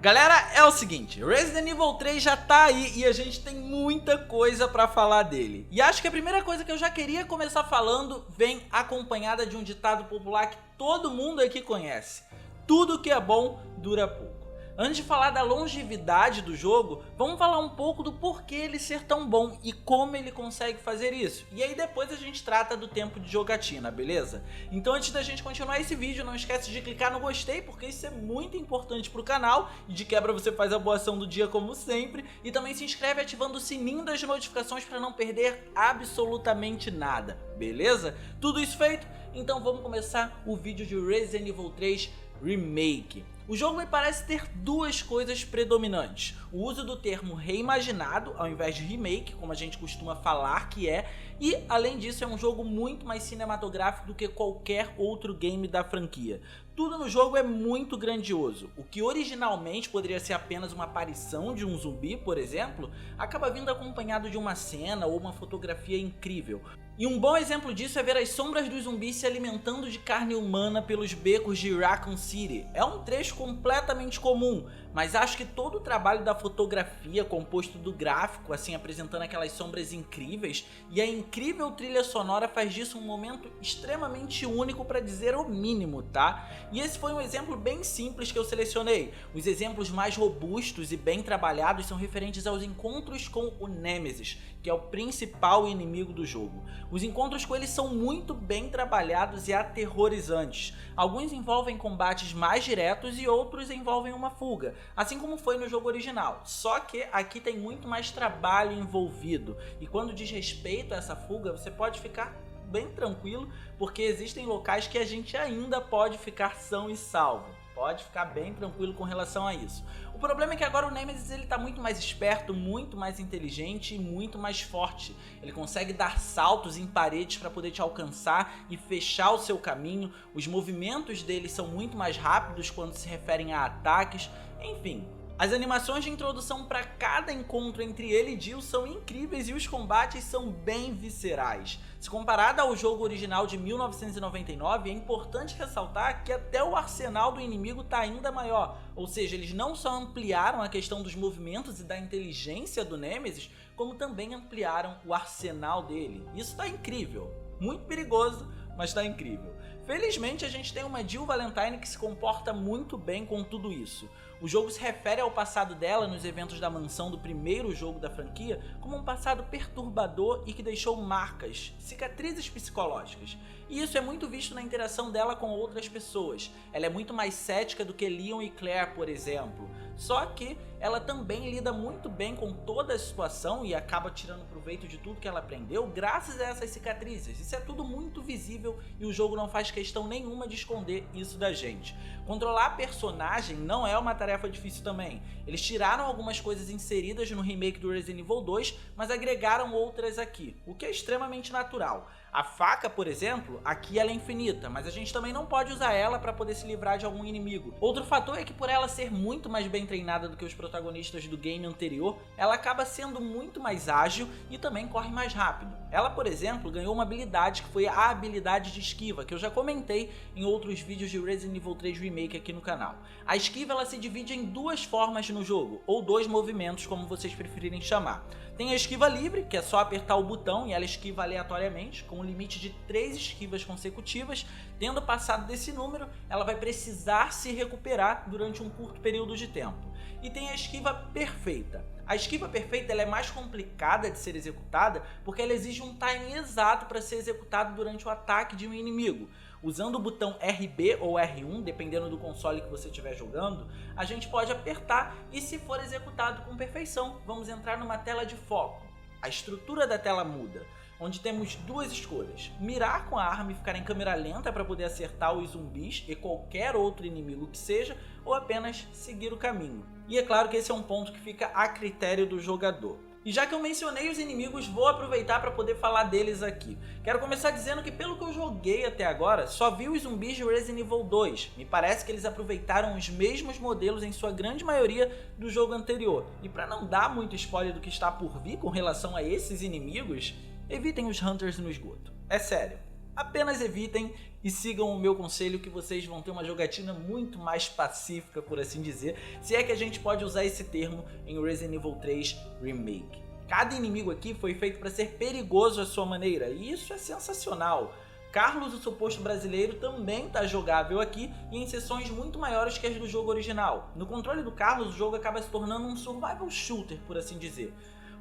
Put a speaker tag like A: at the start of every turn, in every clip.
A: Galera, é o seguinte, Resident Evil 3 já tá aí e a gente tem muita coisa pra falar dele. E acho que a primeira coisa que eu já queria começar falando vem acompanhada de um ditado popular que todo mundo aqui conhece: tudo que é bom dura pouco. Antes de falar da longevidade do jogo, vamos falar um pouco do porquê ele ser tão bom e como ele consegue fazer isso. E aí depois a gente trata do tempo de jogatina, beleza? Então antes da gente continuar esse vídeo, não esquece de clicar no gostei, porque isso é muito importante pro canal. E de quebra você faz a boa ação do dia como sempre. E também se inscreve ativando o sininho das notificações para não perder absolutamente nada, beleza? Tudo isso feito? Então vamos começar o vídeo de Resident Evil 3 Remake. O jogo me parece ter duas coisas predominantes: o uso do termo reimaginado ao invés de remake, como a gente costuma falar que é, e além disso é um jogo muito mais cinematográfico do que qualquer outro game da franquia. Tudo no jogo é muito grandioso. O que originalmente poderia ser apenas uma aparição de um zumbi, por exemplo, acaba vindo acompanhado de uma cena ou uma fotografia incrível. E um bom exemplo disso é ver as sombras dos zumbis se alimentando de carne humana pelos becos de Raccoon City. É um trecho completamente comum, mas acho que todo o trabalho da fotografia, composto do gráfico, assim apresentando aquelas sombras incríveis, e a incrível trilha sonora faz disso um momento extremamente único, para dizer o mínimo, tá? E esse foi um exemplo bem simples que eu selecionei. Os exemplos mais robustos e bem trabalhados são referentes aos encontros com o Nemesis, que é o principal inimigo do jogo. Os encontros com ele são muito bem trabalhados e aterrorizantes. Alguns envolvem combates mais diretos e outros envolvem uma fuga, assim como foi no jogo original. Só que aqui tem muito mais trabalho envolvido, e quando diz respeito a essa fuga, você pode ficar bem tranquilo, porque existem locais que a gente ainda pode ficar são e salvo. Pode ficar bem tranquilo com relação a isso. O problema é que agora o Nemesis ele tá muito mais esperto, muito mais inteligente e muito mais forte. Ele consegue dar saltos em paredes para poder te alcançar e fechar o seu caminho. Os movimentos dele são muito mais rápidos quando se referem a ataques. Enfim, as animações de introdução para cada encontro entre ele e Jill são incríveis e os combates são bem viscerais. Se comparado ao jogo original de 1999, é importante ressaltar que até o arsenal do inimigo está ainda maior, ou seja, eles não só ampliaram a questão dos movimentos e da inteligência do Nemesis, como também ampliaram o arsenal dele. Isso está incrível, muito perigoso, mas está incrível. Felizmente a gente tem uma Jill Valentine que se comporta muito bem com tudo isso. O jogo se refere ao passado dela nos eventos da mansão do primeiro jogo da franquia como um passado perturbador e que deixou marcas, cicatrizes psicológicas. E isso é muito visto na interação dela com outras pessoas. Ela é muito mais cética do que Leon e Claire, por exemplo. Só que ela também lida muito bem com toda a situação e acaba tirando proveito de tudo que ela aprendeu graças a essas cicatrizes. Isso é tudo muito visível e o jogo não faz questão nenhuma de esconder isso da gente. Controlar a personagem não é uma tarefa difícil também. Eles tiraram algumas coisas inseridas no remake do Resident Evil 2, mas agregaram outras aqui, o que é extremamente natural. A faca, por exemplo, aqui ela é infinita, mas a gente também não pode usar ela para poder se livrar de algum inimigo. Outro fator é que por ela ser muito mais bem treinada do que os protagonistas do game anterior, ela acaba sendo muito mais ágil e também corre mais rápido. Ela, por exemplo, ganhou uma habilidade que foi a habilidade de esquiva, que eu já comentei em outros vídeos de Resident Evil 3 Remake aqui no canal. A esquiva ela se divide em duas formas no jogo, ou dois movimentos, como vocês preferirem chamar. Tem a esquiva livre, que é só apertar o botão e ela esquiva aleatoriamente, com um limite de 3 esquivas consecutivas. Tendo passado desse número, ela vai precisar se recuperar durante um curto período de tempo. E tem a esquiva perfeita. A esquiva perfeita ela é mais complicada de ser executada porque ela exige um time exato para ser executado durante o ataque de um inimigo. Usando o botão RB ou R1, dependendo do console que você estiver jogando, a gente pode apertar e, se for executado com perfeição, vamos entrar numa tela de foco. A estrutura da tela muda, onde temos duas escolhas: mirar com a arma e ficar em câmera lenta para poder acertar os zumbis e qualquer outro inimigo que seja, ou apenas seguir o caminho. E é claro que esse é um ponto que fica a critério do jogador. E já que eu mencionei os inimigos, vou aproveitar para poder falar deles aqui. Quero começar dizendo que pelo que eu joguei até agora, só vi os zumbis de Resident Evil 2. Me parece que eles aproveitaram os mesmos modelos em sua grande maioria do jogo anterior. E para não dar muito spoiler do que está por vir com relação a esses inimigos, evitem os Hunters no esgoto. É sério. apenas evitem e sigam o meu conselho que vocês vão ter uma jogatina muito mais pacífica, por assim dizer, se é que a gente pode usar esse termo em Resident Evil 3 Remake. Cada inimigo aqui foi feito para ser perigoso à sua maneira, e isso é sensacional. Carlos, o suposto brasileiro, também está jogável aqui e em sessões muito maiores que as do jogo original. No controle do Carlos, o jogo acaba se tornando um survival shooter, por assim dizer.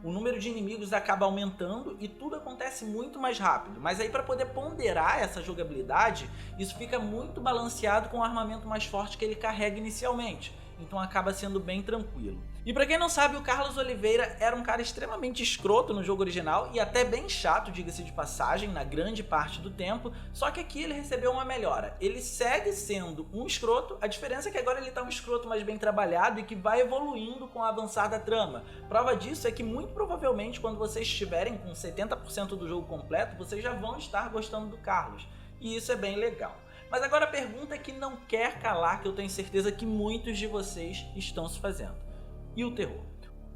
A: O número de inimigos acaba aumentando e tudo acontece muito mais rápido, mas aí para poder ponderar essa jogabilidade, isso fica muito balanceado com o armamento mais forte que ele carrega inicialmente, então acaba sendo bem tranquilo. E pra quem não sabe, o Carlos Oliveira era um cara extremamente escroto no jogo original e até bem chato, diga-se de passagem, na grande parte do tempo, só que aqui ele recebeu uma melhora. Ele segue sendo um escroto, a diferença é que agora ele tá um escroto mais bem trabalhado e que vai evoluindo com o avançar da trama. Prova disso é que muito provavelmente quando vocês estiverem com 70% do jogo completo, vocês já vão estar gostando do Carlos, e isso é bem legal. Mas agora a pergunta que não quer calar, que eu tenho certeza que muitos de vocês estão se fazendo. E o terror?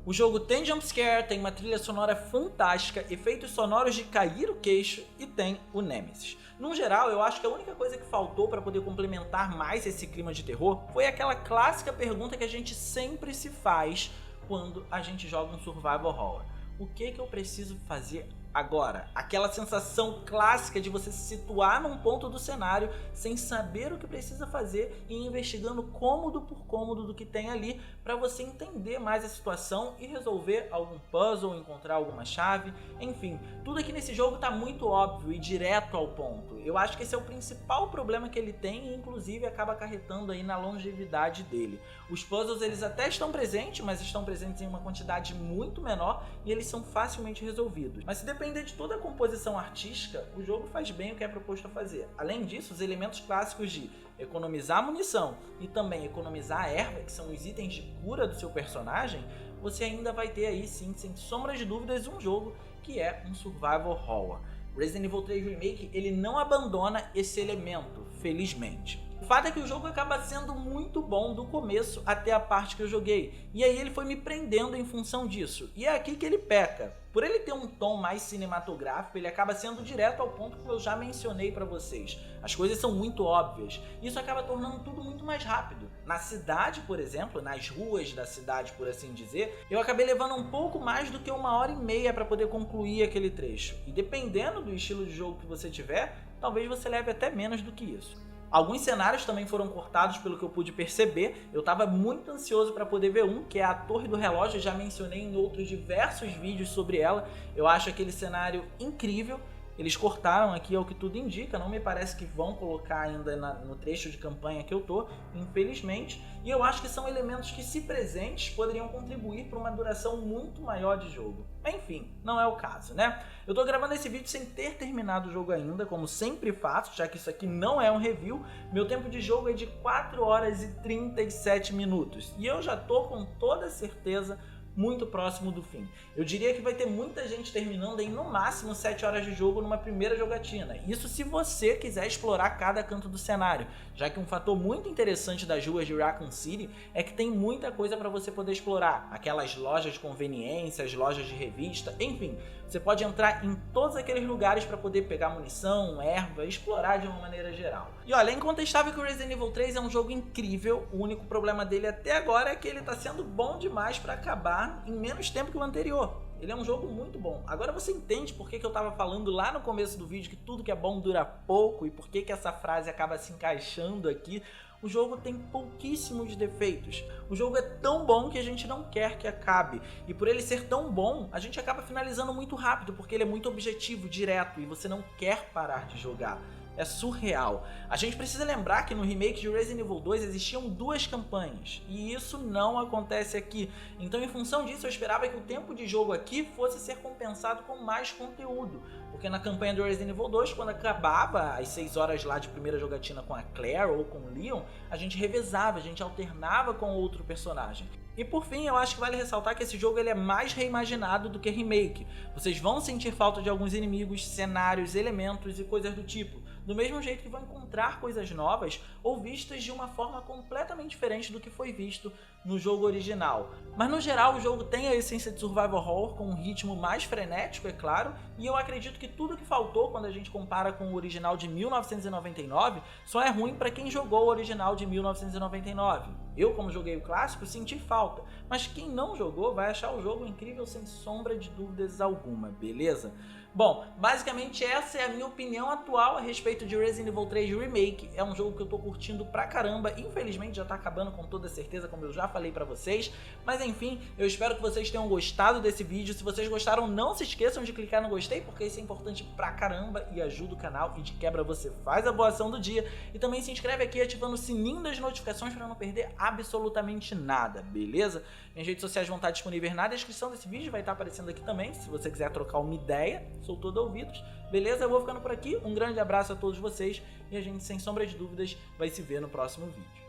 A: O jogo tem jumpscare, tem uma trilha sonora fantástica, efeitos sonoros de cair o queixo e tem o Nemesis. No geral, eu acho que a única coisa que faltou para poder complementar mais esse clima de terror foi aquela clássica pergunta que a gente sempre se faz quando a gente joga um survival horror. O que eu preciso fazer agora? Aquela sensação clássica de você se situar num ponto do cenário sem saber o que precisa fazer e investigando cômodo por cômodo do que tem ali para você entender mais a situação e resolver algum puzzle, encontrar alguma chave, enfim, tudo aqui nesse jogo tá muito óbvio e direto ao ponto. Eu acho que esse é o principal problema que ele tem e inclusive acaba acarretando aí na longevidade dele. Os puzzles eles até estão presentes, mas estão presentes em uma quantidade muito menor e eles são facilmente resolvidos. Mas se depender de toda a composição artística, o jogo faz bem o que é proposto a fazer. Além disso, os elementos clássicos de economizar munição e também economizar a erva, que são os itens de cura do seu personagem, você ainda vai ter aí sim, sem sombra de dúvidas, um jogo que é um survival horror. Resident Evil 3 Remake ele não abandona esse elemento, felizmente. O fato é que o jogo acaba sendo muito bom do começo até a parte que eu joguei, e aí ele foi me prendendo em função disso, e é aqui que ele peca. Por ele ter um tom mais cinematográfico, ele acaba sendo direto ao ponto que eu já mencionei pra vocês. As coisas são muito óbvias, e isso acaba tornando tudo muito mais rápido. Na cidade, por exemplo, nas ruas da cidade, por assim dizer, eu acabei levando um pouco mais do que 1h30 para poder concluir aquele trecho. E dependendo do estilo de jogo que você tiver, talvez você leve até menos do que isso. Alguns cenários também foram cortados pelo que eu pude perceber, eu estava muito ansioso para poder ver um, que é a Torre do Relógio, eu já mencionei em outros diversos vídeos sobre ela, eu acho aquele cenário incrível. Eles cortaram aqui ao que tudo indica, não me parece que vão colocar ainda no trecho de campanha que eu tô, infelizmente, e eu acho que são elementos que, se presentes, poderiam contribuir para uma duração muito maior de jogo. Enfim, não é o caso, né? Eu tô gravando esse vídeo sem ter terminado o jogo ainda, como sempre faço, já que isso aqui não é um review. Meu tempo de jogo é de 4 horas e 37 minutos, e eu já tô com toda certeza muito próximo do fim. Eu diria que vai ter muita gente terminando em no máximo 7 horas de jogo numa primeira jogatina. Isso se você quiser explorar cada canto do cenário, já que um fator muito interessante das ruas de Raccoon City é que tem muita coisa para você poder explorar. Aquelas lojas de conveniência, as lojas de revista, enfim, você pode entrar em todos aqueles lugares para poder pegar munição, erva, explorar de uma maneira geral. E olha, é incontestável que o Resident Evil 3 é um jogo incrível, o único problema dele até agora é que ele está sendo bom demais para acabar em menos tempo que o anterior. Ele é um jogo muito bom. Agora você entende por que eu estava falando lá no começo do vídeo que tudo que é bom dura pouco e por que essa frase acaba se encaixando aqui. O jogo tem pouquíssimos defeitos. O jogo é tão bom que a gente não quer que acabe. E por ele ser tão bom, a gente acaba finalizando muito rápido, porque ele é muito objetivo, direto, e você não quer parar de jogar. É surreal. A gente precisa lembrar que no remake de Resident Evil 2 existiam 2 campanhas, e isso não acontece aqui. Então, em função disso, eu esperava que o tempo de jogo aqui fosse ser compensado com mais conteúdo, porque na campanha do Resident Evil 2, quando acabava as 6 horas lá de primeira jogatina com a Claire ou com o Leon, a gente revezava, a gente alternava com outro personagem. E por fim, eu acho que vale ressaltar que esse jogo ele é mais reimaginado do que remake. Vocês vão sentir falta de alguns inimigos, cenários, elementos e coisas do tipo. do mesmo jeito que vão encontrar coisas novas ou vistas de uma forma completamente diferente do que foi visto no jogo original. Mas no geral o jogo tem a essência de survival horror com um ritmo mais frenético, é claro, e eu acredito que tudo que faltou quando a gente compara com o original de 1999 só é ruim para quem jogou o original de 1999. Eu, como joguei o clássico, senti falta, mas quem não jogou vai achar o jogo incrível sem sombra de dúvidas alguma, beleza? Bom, basicamente essa é a minha opinião atual a respeito de Resident Evil 3 Remake. É um jogo que eu tô curtindo pra caramba, infelizmente já tá acabando com toda certeza, como eu já falei pra vocês. Mas enfim, eu espero que vocês tenham gostado desse vídeo. Se vocês gostaram, não se esqueçam de clicar no gostei, porque isso é importante pra caramba e ajuda o canal. E de quebra você faz a boa ação do dia. E também se inscreve aqui ativando o sininho das notificações pra não perder absolutamente nada, beleza? Minhas redes sociais vão estar disponíveis na descrição desse vídeo, vai estar aparecendo aqui também, se você quiser trocar uma ideia, sou todo ouvidos, beleza? Eu vou ficando por aqui, um grande abraço a todos vocês e a gente, sem sombra de dúvidas, vai se ver no próximo vídeo.